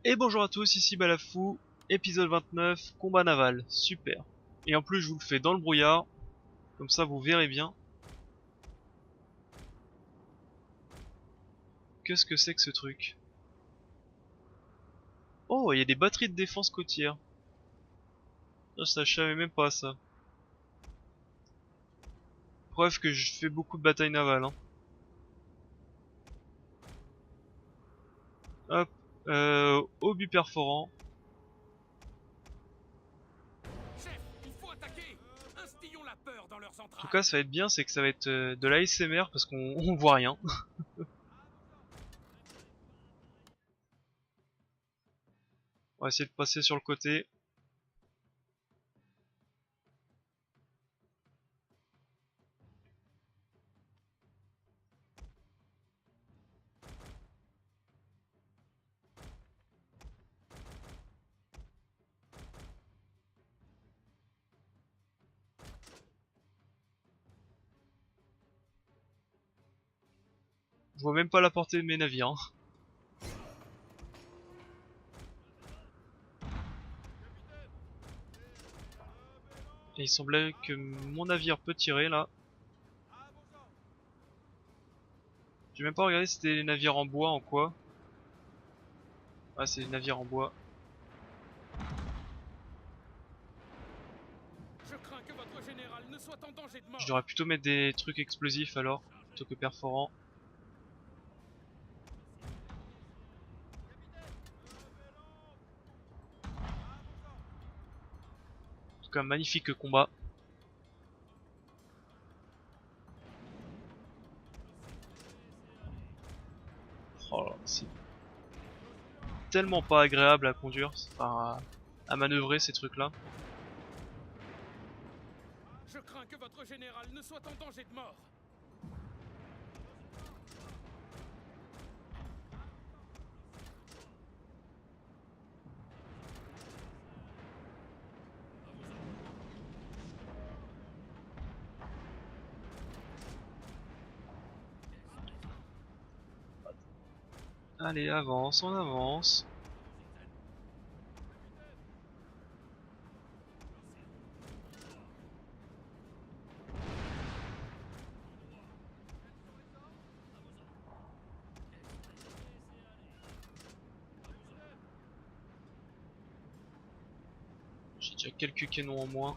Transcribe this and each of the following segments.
Et bonjour à tous, ici Balafou, épisode 29, combat naval, super. Et en plus je vous le fais dans le brouillard, comme ça vous verrez bien. Qu'est-ce que c'est que ce truc? Oh, il y a des batteries de défense côtière. Ça je savais même pas ça. Preuve que je fais beaucoup de batailles navales. Hein. Hop, obus perforant. Chef, il faut attaquer. Instillons la peur dans leurs En tout entrailles. cas ça va être bien, c'est que ça va être de la ASMR parce qu'on on voit rien. On va essayer de passer sur le côté. Je vois même pas la portée de mes navires. Hein. Et il semblait que mon navire peut tirer là. J'ai même pas regardé si c'était les navires en bois, en quoi. Ah, c'est les navires en bois. Je crains que votre général ne soit en danger de Je mort. devrais plutôt mettre des trucs explosifs alors, plutôt que perforants. En tout cas, magnifique combat. Oh là, c'est tellement pas agréable à conduire, enfin à manœuvrer ces trucs-là. Je crains que votre général ne soit en danger de mort. Allez, avance, on avance. J'ai déjà quelques canons en moins.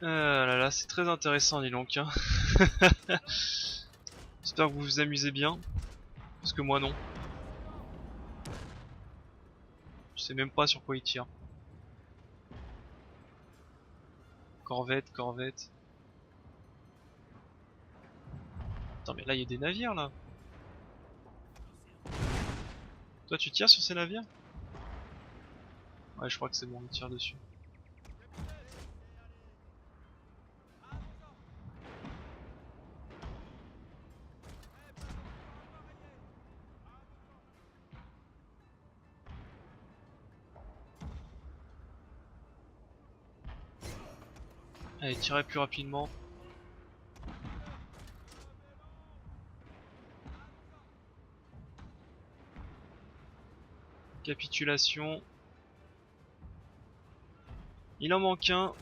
Là là, c'est très intéressant, dis donc. Hein. J'espère que vous vous amusez bien, parce que moi non. Je sais même pas sur quoi il tire. Corvette, corvette. Attends, mais là il y a des navires là. Toi tu tires sur ces navires? Ouais, je crois que c'est bon, on tire dessus. Allez, tirez plus rapidement. Capitulation. Il en manque un.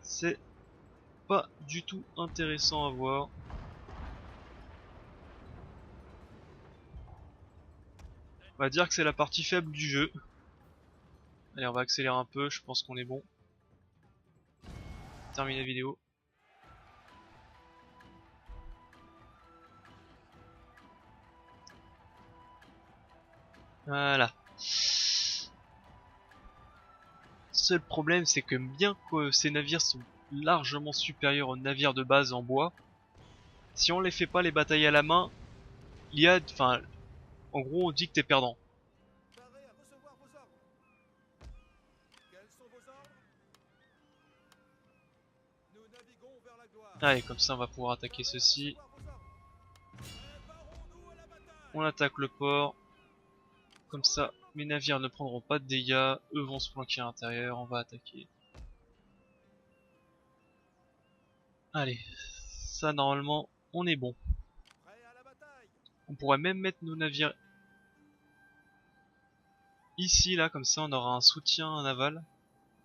C'est pas du tout intéressant à voir. On va dire que c'est la partie faible du jeu. Allez, on va accélérer un peu, je pense qu'on est bon. Terminer la vidéo. Voilà. Seul problème, c'est que bien que ces navires sont largement supérieurs aux navires de base en bois, si on les fait pas les batailler à la main, enfin, en gros, on dit que t'es perdant. Quels sont vos ordres? Nous naviguons vers la gloire. Allez, comme ça on va pouvoir attaquer ceci. Préparons-nous à la bataille. On attaque le port. Comme ça, mes navires ne prendront pas de dégâts. Eux vont se planquer à l'intérieur. On va attaquer. Allez, ça normalement, on est bon. Prêt à la bataille. On pourrait même mettre nos navires ici, là, comme ça on aura un soutien naval.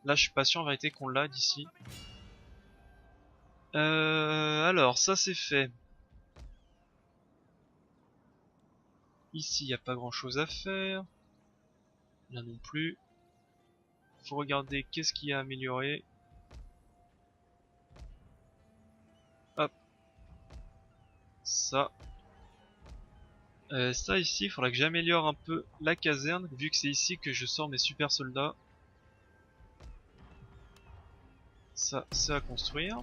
Là, je suis pas sûr en vérité qu'on l'a d'ici. Alors, ça c'est fait. Ici, il n'y a pas grand chose à faire. Là non plus. Faut regarder qu'est-ce qu'il y a à améliorer. Hop. Ça. Ça ici, il faudra que j'améliore un peu la caserne, vu que c'est ici que je sors mes super soldats. Ça, c'est à construire.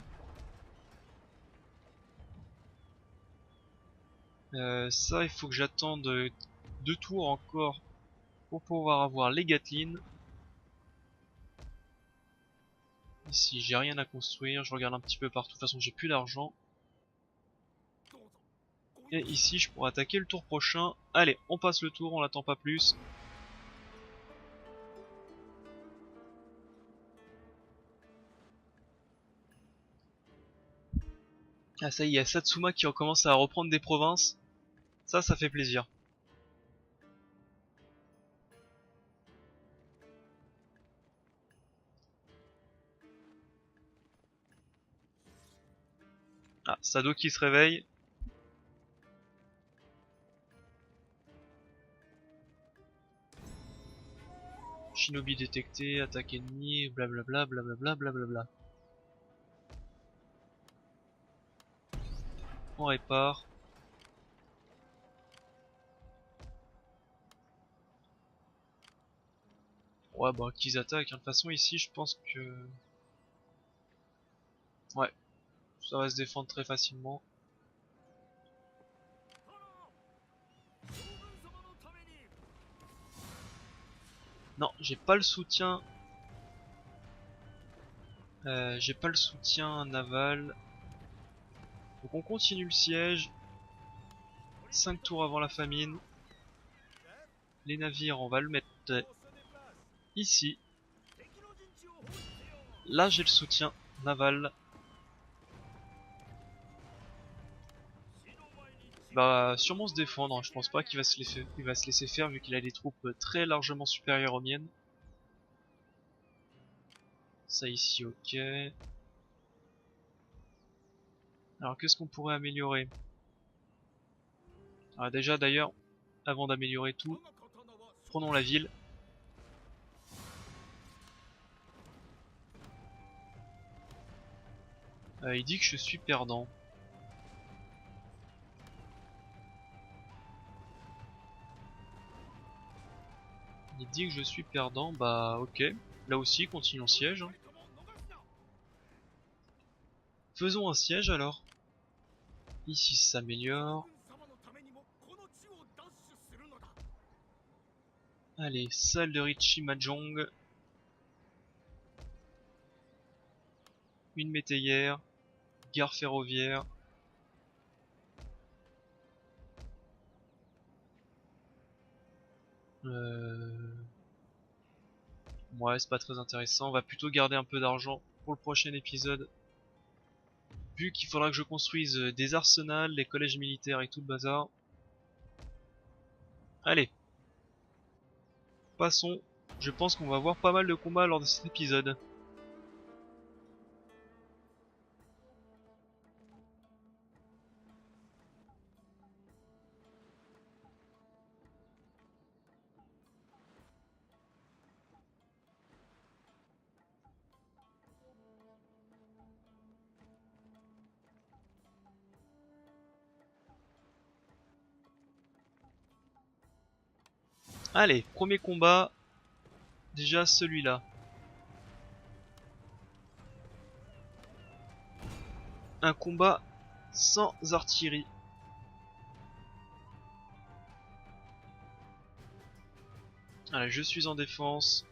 Ça, il faut que j'attende 2 tours encore pour pouvoir avoir les Gatling. Ici, j'ai rien à construire. Je regarde un petit peu partout. De toute façon, j'ai plus d'argent. Et ici, je pourrais attaquer le tour prochain. Allez, on passe le tour, on l'attend pas plus. Ah ça y est, il y a Satsuma qui recommence à reprendre des provinces. Ça fait plaisir. Ah, Sado qui se réveille. Shinobi détecté, attaque ennemie, blablabla, blablabla, blablabla. On répare. Ouais, bah qu'ils attaquent. Hein. De toute façon, ici, je pense que... Ouais, ça va se défendre très facilement. Non, j'ai pas le soutien. J'ai pas le soutien naval. Donc on continue le siège. 5 tours avant la famine. Les navires, on va le mettre ici. Là, j'ai le soutien naval. Il va sûrement se défendre. Je pense pas qu'il va se laisser faire vu qu'il a des troupes très largement supérieures aux miennes. Ça ici, ok. Alors qu'est-ce qu'on pourrait améliorer? Ah, déjà d'ailleurs, avant d'améliorer tout, prenons la ville. Il dit que je suis perdant. Il dit que je suis perdant, bah ok. Là aussi, continuons siège. Hein. Faisons un siège alors. Ici ça s'améliore. Allez, salle de Richie Mahjong. Une métayère. Gare ferroviaire. Ouais, c'est pas très intéressant. On va plutôt garder un peu d'argent pour le prochain épisode. Vu qu'il faudra que je construise des arsenals, des collèges militaires et tout le bazar. Allez. Passons. Je pense qu'on va avoir pas mal de combats lors de cet épisode. Allez, premier combat. Déjà celui-là. Un combat sans artillerie. Allez, je suis en défense.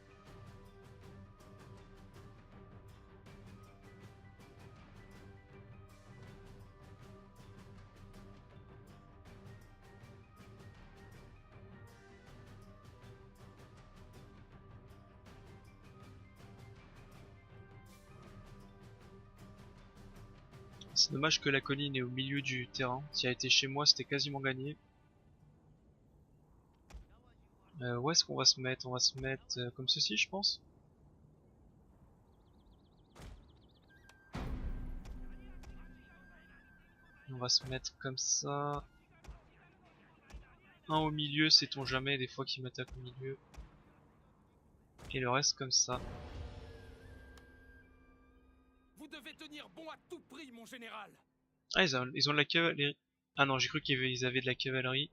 C'est dommage que la colline est au milieu du terrain. Si elle était chez moi, c'était quasiment gagné. Où est-ce qu'on va se mettre? On va se mettre comme ceci, je pense. On va se mettre comme ça. Un au milieu, sait-on jamais, des fois qu'ils m'attaquent au milieu. Et le reste comme ça. Vous devez tenir bon à tout prix, mon général. Ah, ils ont de la cavalerie. Ah non, j'ai cru qu'ils avaient de la cavalerie.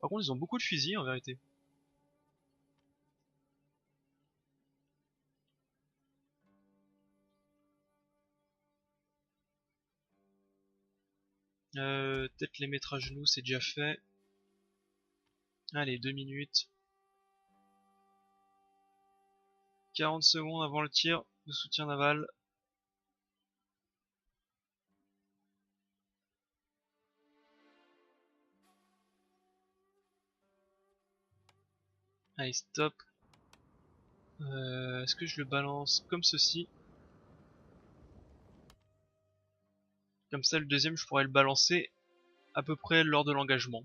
Par contre, ils ont beaucoup de fusils en vérité. Peut-être les mettre à genoux, c'est déjà fait. Allez, 2 minutes. 40 secondes avant le tir de soutien naval. Allez, stop. Est-ce que je le balance comme ceci? Comme ça, le deuxième, je pourrais le balancer à peu près lors de l'engagement.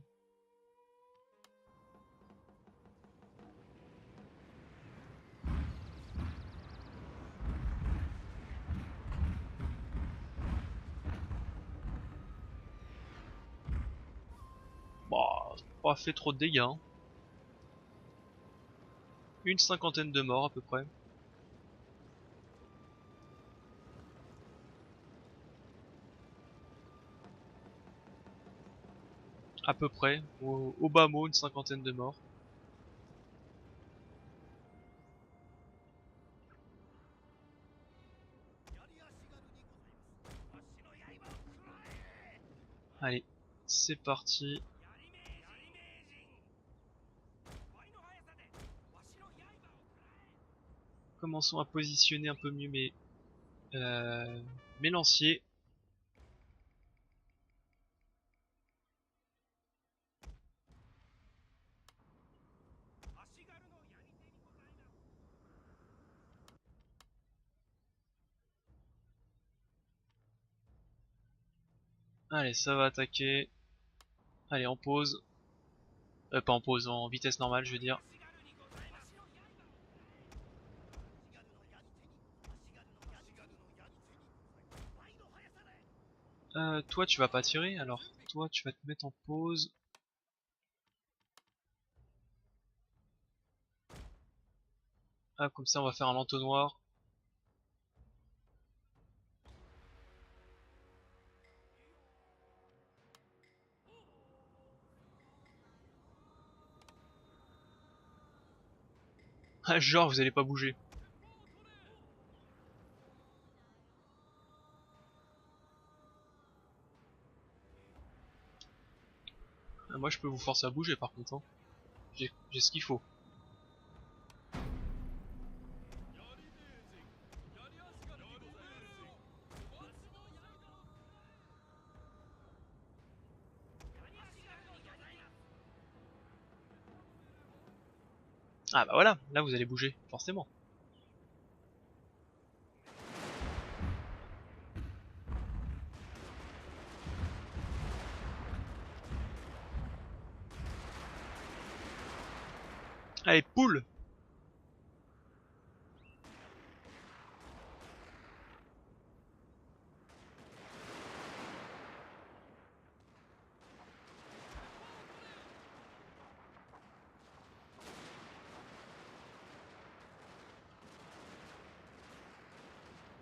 Bah, ça n'a pas fait trop de dégâts, hein. Une cinquantaine de morts à peu près. À peu près, au bas mot, une cinquantaine de morts. Allez, c'est parti. Commençons à positionner un peu mieux mes lanciers. Allez, ça va attaquer. Allez, en pause. Pas en pause, en vitesse normale, je veux dire. Toi, tu vas pas tirer, alors toi, tu vas te mettre en pause. Ah, comme ça, on va faire un entonnoir. Ah, genre, vous allez pas bouger. Ah, moi, je peux vous forcer à bouger, par contre, hein. J'ai ce qu'il faut. Ah bah voilà, là vous allez bouger, forcément. Allez, poule.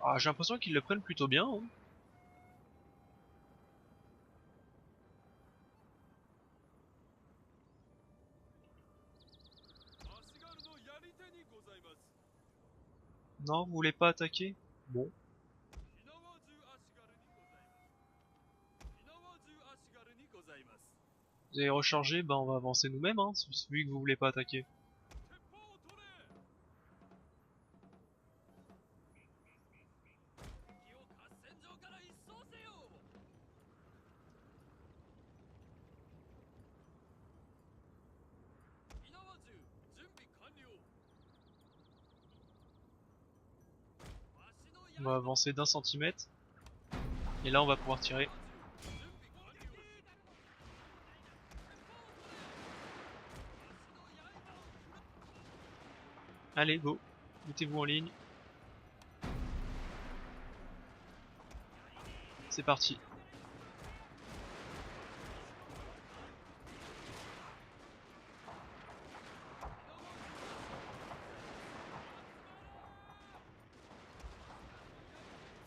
Ah, j'ai l'impression qu'ils le prennent plutôt bien, hein. Non, vous voulez pas attaquer? Bon. Vous avez rechargé, bah on va avancer nous-mêmes, hein, vu que vous voulez pas attaquer. On va avancer d'1 centimètre. Et là on va pouvoir tirer. Allez, go. Mettez-vous en ligne. C'est parti.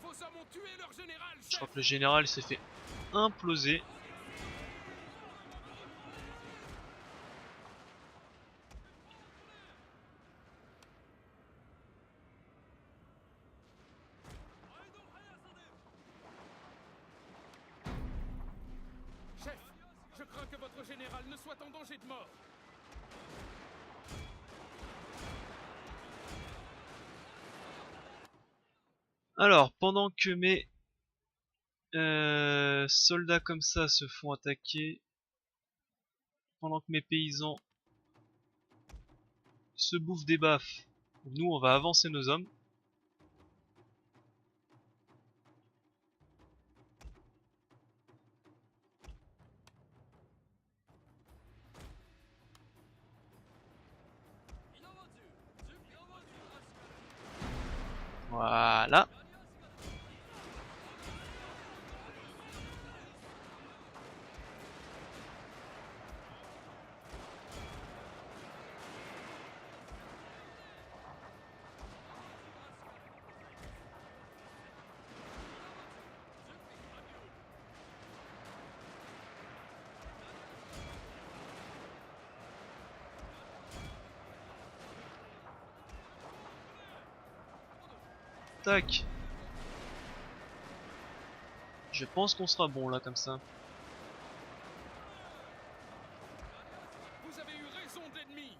Vos hommes ont tué leur général, Je chef. crois que le général s'est fait imploser. Chef, je crains que votre général ne soit en danger de mort. Alors, pendant que mes soldats comme ça se font attaquer, pendant que mes paysans se bouffent des baffes, nous on va avancer nos hommes. Voilà. Tac. Je pense qu'on sera bon là comme ça. Vous avez eu raison d'ennemi.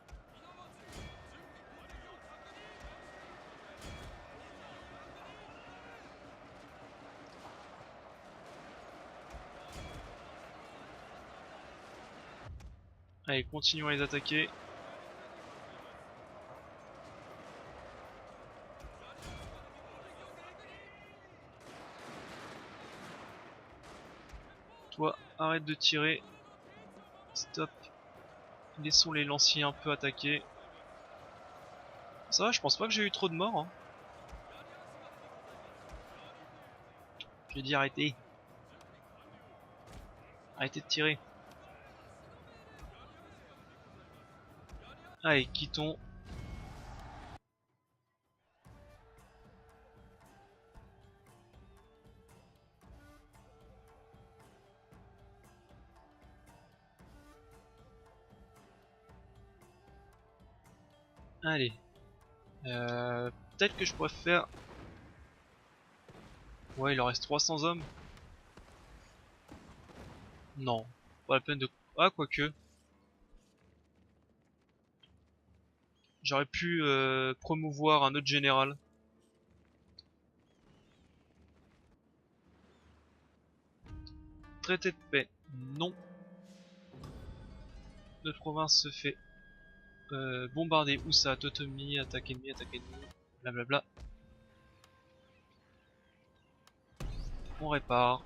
Allez, continuons à les attaquer. Toi, arrête de tirer. Stop. Laissons les lanciers un peu attaquer. Ça va, je pense pas que j'ai eu trop de morts. Hein. J'ai dit arrêtez. Arrêtez de tirer. Allez, quittons. Allez. Peut-être que je pourrais faire... Ouais, il en reste 300 hommes. Non. Pas la peine de... Ah, quoique. J'aurais pu promouvoir un autre général. Traité de paix. Non. Notre province se fait bombarder. Où ça? Totomi, attaque ennemi, blablabla. On répare.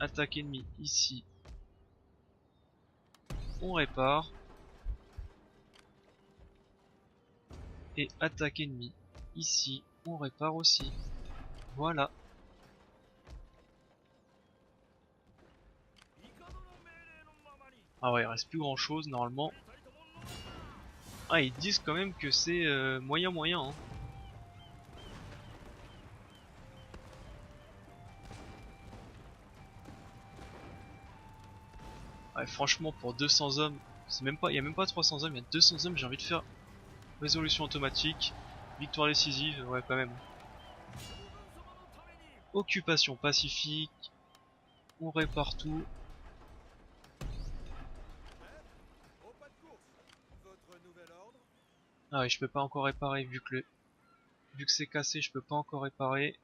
Attaque ennemie ici. On répare. Et attaque ennemie ici. On répare aussi. Voilà. Ah ouais, il reste plus grand chose normalement. Ah, ils disent quand même que c'est moyen moyen. Hein. Ouais, franchement, pour 200 hommes, c'est même pas, il y a même pas 300 hommes, il y a 200 hommes. J'ai envie de faire résolution automatique, victoire décisive, ouais quand même. Occupation pacifique, on répare tout. Ah ouais, je peux pas encore réparer vu que c'est cassé, je peux pas encore réparer.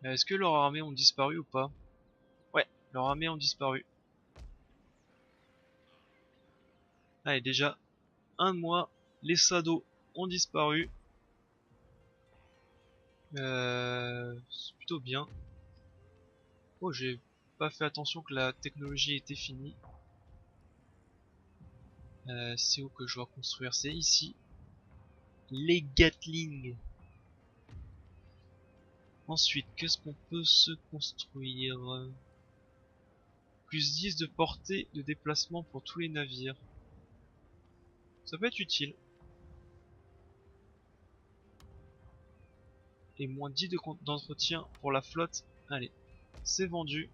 Est-ce que leurs armées ont disparu ou pas? Ouais, leurs armées ont disparu. Allez, déjà, un mois Les sados ont disparu. C'est plutôt bien. Oh, j'ai pas fait attention que la technologie était finie. C'est où que je dois construire? C'est ici. Les Gatling. Ensuite, qu'est-ce qu'on peut se construire? Plus 10 de portée de déplacement pour tous les navires. Ça peut être utile. Et moins 10 d'entretien pour la flotte. Allez, c'est vendu.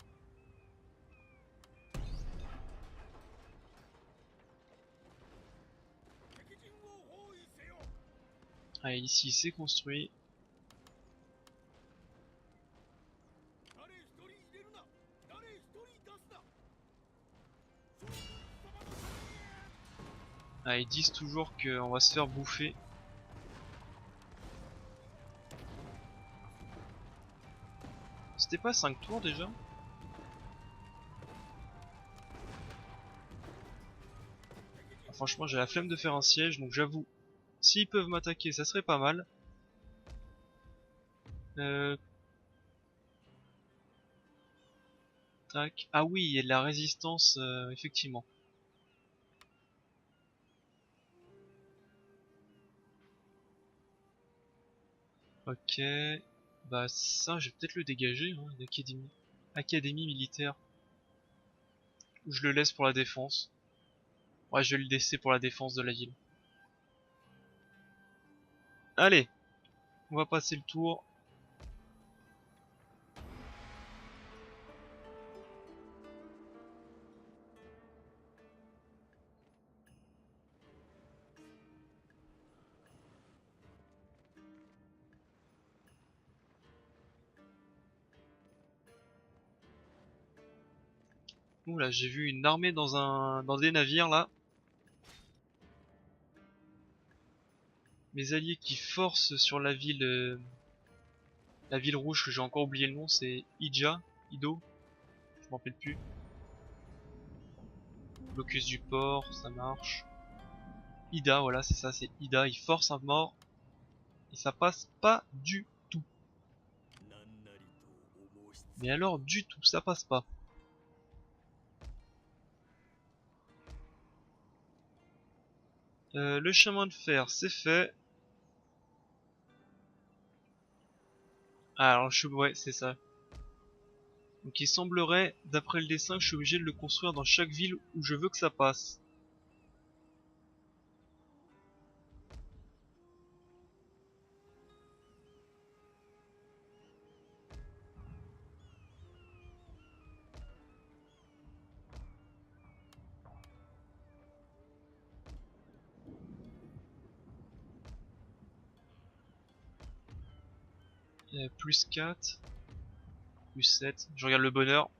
Allez, ici c'est construit. Ah, ils disent toujours qu'on va se faire bouffer. C'était pas 5 tours déjà? Ah, franchement, j'ai la flemme de faire un siège, donc j'avoue, s'ils peuvent m'attaquer, ça serait pas mal. Tac. Ah oui, il y a de la résistance, effectivement. Ok. Bah ça, je vais peut-être le dégager, hein, l'académie. Académie militaire. Ou je le laisse pour la défense. Ouais, je vais le laisser pour la défense de la ville. Allez, on va passer le tour. Oula, j'ai vu une armée dans des navires là. Mes alliés qui forcent sur la ville rouge que j'ai encore oublié le nom, c'est Ido, je m'en rappelle plus. Blocus du port, ça marche. Ida, voilà, c'est ça, c'est Ida, il force un mort et ça passe pas du tout. Mais alors du tout, ça passe pas. Le chemin de fer, c'est fait. Ah, alors ouais, c'est ça. Donc il semblerait, d'après le dessin, que je suis obligé de le construire dans chaque ville où je veux que ça passe. Plus 4, plus 7. Je regarde le bonheur.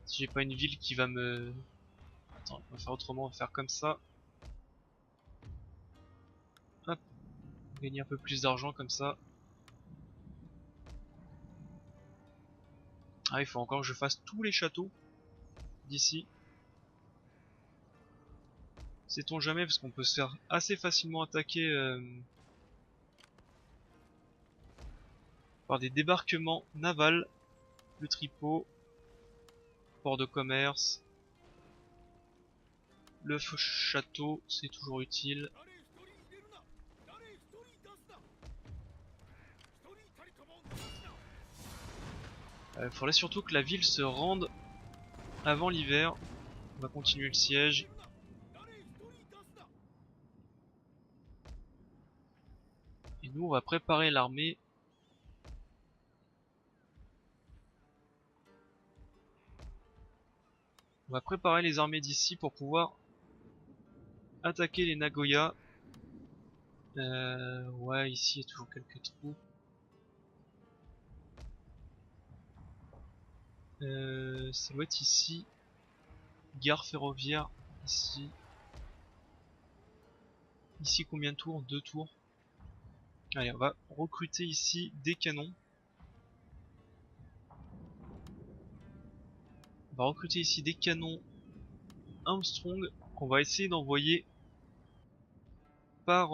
Si j'ai pas une ville qui va me... Attends, on va faire autrement, on va faire comme ça. Hop, gagner un peu plus d'argent comme ça. Ah, il faut encore que je fasse tous les châteaux d'ici. Sait-on jamais, parce qu'on peut se faire assez facilement attaquer par des débarquements navals. Le tripot, port de commerce, le château, c'est toujours utile. Faudrait surtout que la ville se rende avant l'hiver. On va continuer le siège. Et nous, on va préparer l'armée. On va préparer les armées d'ici pour pouvoir attaquer les Nagoya. Ouais, ici il y a toujours quelques trous. Ça doit être ici. Gare ferroviaire, ici. Ici combien de tours? 2 tours. Allez, on va recruter ici des canons. On va recruter ici des canons Armstrong qu'on va essayer d'envoyer par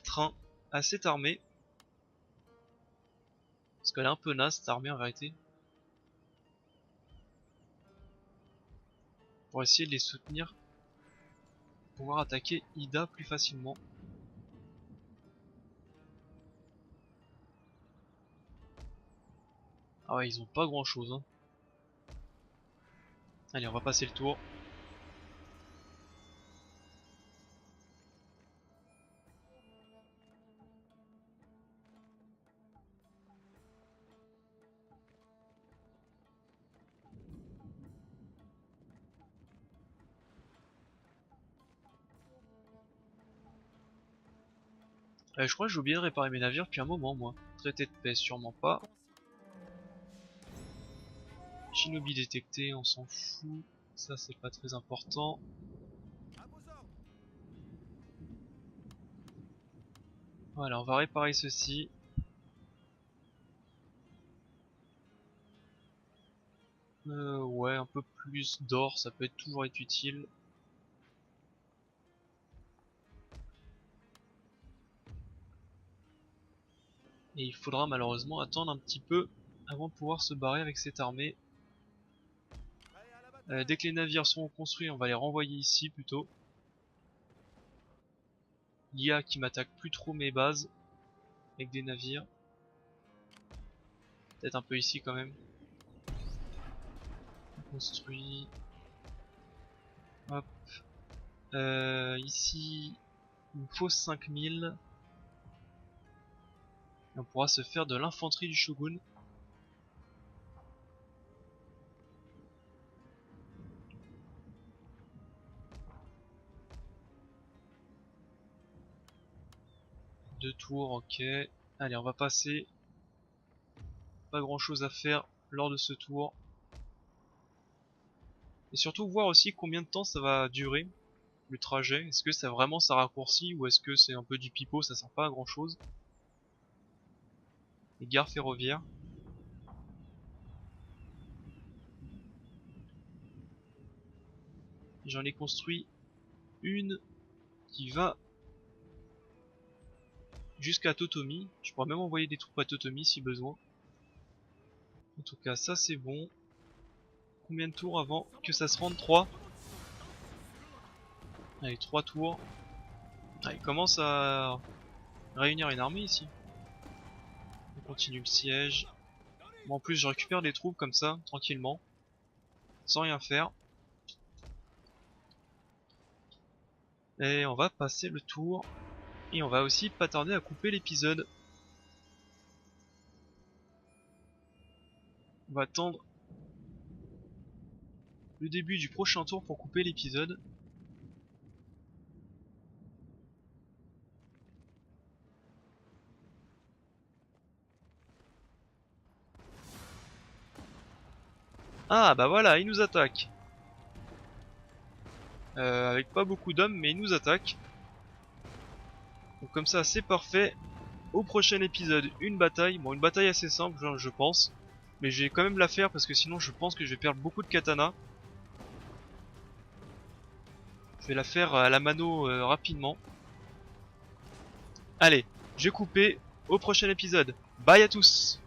train à cette armée. Parce qu'elle est un peu naze cette armée en vérité. Pour essayer de les soutenir. Pour pouvoir attaquer Ida plus facilement. Ah ouais, ils ont pas grand chose hein. Allez, on va passer le tour. Je crois que j'ai oublié de réparer mes navires depuis un moment moi. Traité de paix, sûrement pas. Shinobi détecté, on s'en fout. Ça c'est pas très important. Voilà, on va réparer ceci. Ouais, un peu plus d'or, ça peut toujours être utile. Et il faudra malheureusement attendre un petit peu avant de pouvoir se barrer avec cette armée. Dès que les navires seront construits, on va les renvoyer ici plutôt. L'IA qui m'attaque plus trop mes bases avec des navires. Peut-être un peu ici quand même. On construit. Hop. Ici, il me faut 5000. Et on pourra se faire de l'infanterie du shogun. Deux tours, ok. Allez, on va passer. Pas grand chose à faire lors de ce tour. Et surtout voir aussi combien de temps ça va durer le trajet. Est-ce que ça vraiment ça raccourcit ou est-ce que c'est un peu du pipeau, ça sert pas à grand chose. Les gares ferroviaires. J'en ai construit une qui va jusqu'à Totomi. Je pourrais même envoyer des troupes à Totomi si besoin. En tout cas, ça c'est bon. Combien de tours avant que ça se rende? 3. Allez, 3 tours. Ah, il commence à réunir une armée ici. On continue le siège. Bon, en plus, je récupère des troupes comme ça, tranquillement. Sans rien faire. Et on va passer le tour. Et on va aussi pas tarder à couper l'épisode. On va attendre le début du prochain tour pour couper l'épisode. Ah bah voilà, il nous attaque. Avec pas beaucoup d'hommes, mais il nous attaque. Donc comme ça, c'est parfait. Au prochain épisode, une bataille. Bon, une bataille assez simple, je pense. Mais je vais quand même la faire parce que sinon je pense que je vais perdre beaucoup de katana. Je vais la faire à la mano rapidement. Allez, j'ai coupé. Au prochain épisode. Bye à tous.